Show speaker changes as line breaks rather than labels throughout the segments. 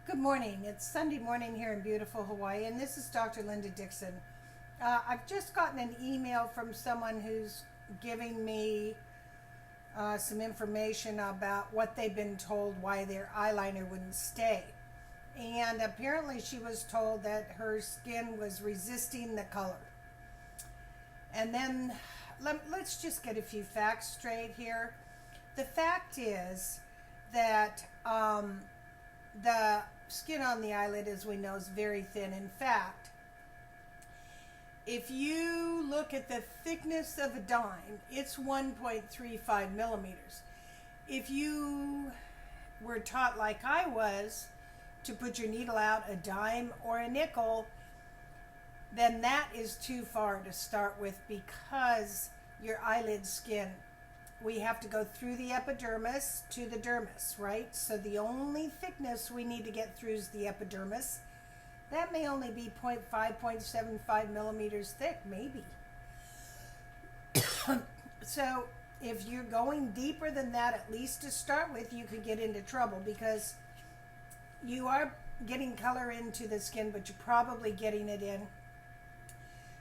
Good morning. It's Sunday morning here in beautiful Hawaii, and this is Dr. Linda Dixon. I've just gotten an email from someone who's giving me some information about what they've been told why their eyeliner wouldn't stay. And apparently she was told that her skin was resisting the color. And then let's just get a few facts straight here. The fact is that the skin on the eyelid, as we know, is very thin. In fact, if you look at the thickness of a dime, it's 1.35 millimeters. If you were taught, like I was, to put your needle out a dime or a nickel, then that is too far to start with, because your eyelid skin, we have to go through the epidermis to the dermis, right? So the only thickness we need to get through is the epidermis. That may only be 0.5, 0.75 millimeters thick, maybe. So if you're going deeper than that, at least to start with, you could get into trouble, because you are getting color into the skin, but you're probably getting it in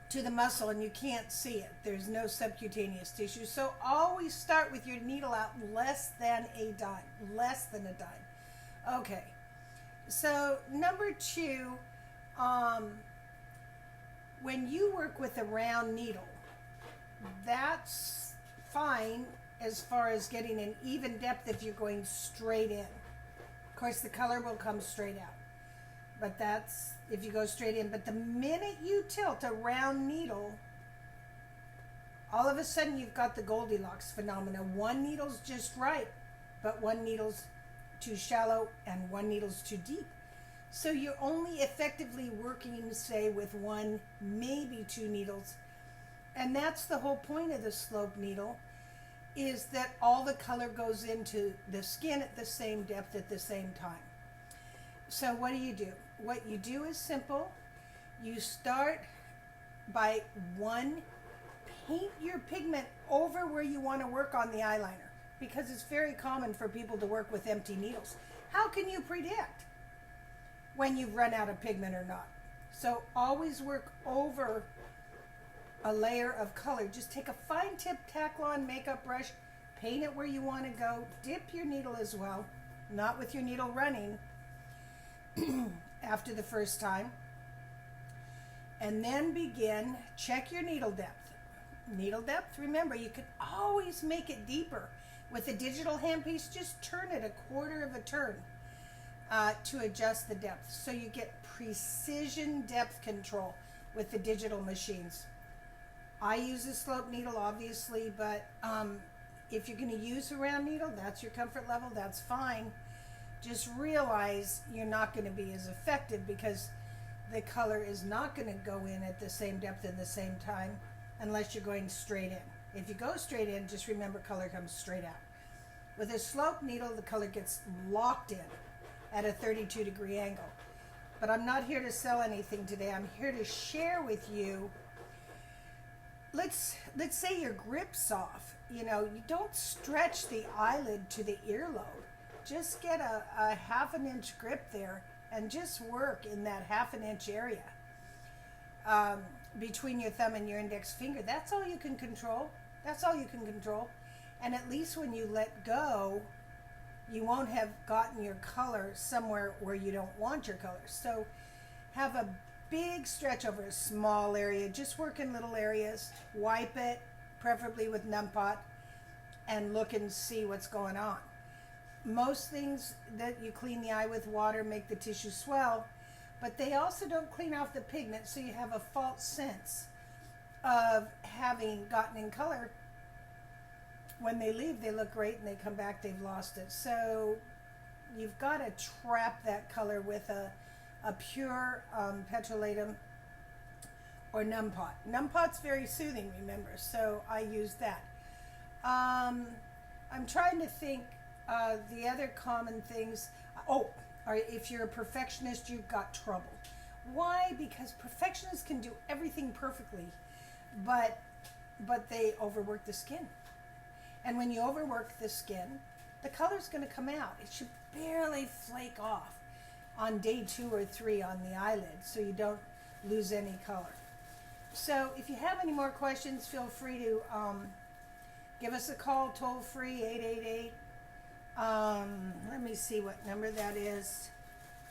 to the muscle, and you can't see it. There's no subcutaneous tissue. So always start with your needle out less than a dime. Less than a dime. Okay. So number two, when you work with a round needle, that's fine as far as getting an even depth if you're going straight in. Of course, the color will come straight out. But that's if you go straight in. But the minute you tilt a round needle, all of a sudden you've got the Goldilocks phenomenon. One needle's just right, but one needle's too shallow and one needle's too deep. So you're only effectively working, say, with one, maybe two needles. And that's the whole point of the slope needle, is that all the color goes into the skin at the same depth at the same time. So what do? What you do is simple. You start by paint your pigment over where you want to work on the eyeliner, because it's very common for people to work with empty needles. How can you predict when you've run out of pigment or not? So always work over a layer of color. Just take a fine tip Taklon makeup brush, paint it where you want to go, dip your needle as well, not with your needle running after the first time, and then check your needle depth. Needle depth, remember, you can always make it deeper. With a digital handpiece, just turn it a quarter of a turn to adjust the depth. So you get precision depth control with the digital machines. I use a slope needle, obviously, but if you're going to use a round needle, that's your comfort level, that's fine. Just realize you're not going to be as effective, because the color is not going to go in at the same depth and the same time unless you're going straight in. If you go straight in, just remember color comes straight out. With a slope needle, the color gets locked in at a 32-degree angle. But I'm not here to sell anything today. I'm here to share with you. Let's say your grip's off. You don't stretch the eyelid to the earlobe. Just get a 1/2 inch grip there and just work in that 1/2 inch area between your thumb and your index finger. That's all you can control. That's all you can control. And at least when you let go, you won't have gotten your color somewhere where you don't want your color. So have a big stretch over a small area. Just work in little areas. Wipe it, preferably with numbpot, and look and see what's going on. Most things that you clean the eye with water make the tissue swell, but they also don't clean off the pigment, so you have a false sense of having gotten in color. When they leave, they look great, and they come back, they've lost it. So you've got to trap that color with a pure petrolatum or numbpot. Numbpot's very soothing, remember, so I use that. I'm trying to think the other common things. If you're a perfectionist, you've got trouble. Why? Because perfectionists can do everything perfectly, but they overwork the skin. And when you overwork the skin, the color's going to come out. It should barely flake off. on day 2 or 3 on the eyelid, so you don't lose any color. So if you have any more questions, feel free to give us a call, toll free, 888. Let me see what number that is.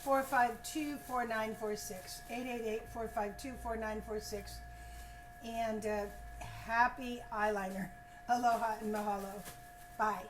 452-4946. 888-452-4946. And happy eyeliner. Aloha and mahalo. Bye.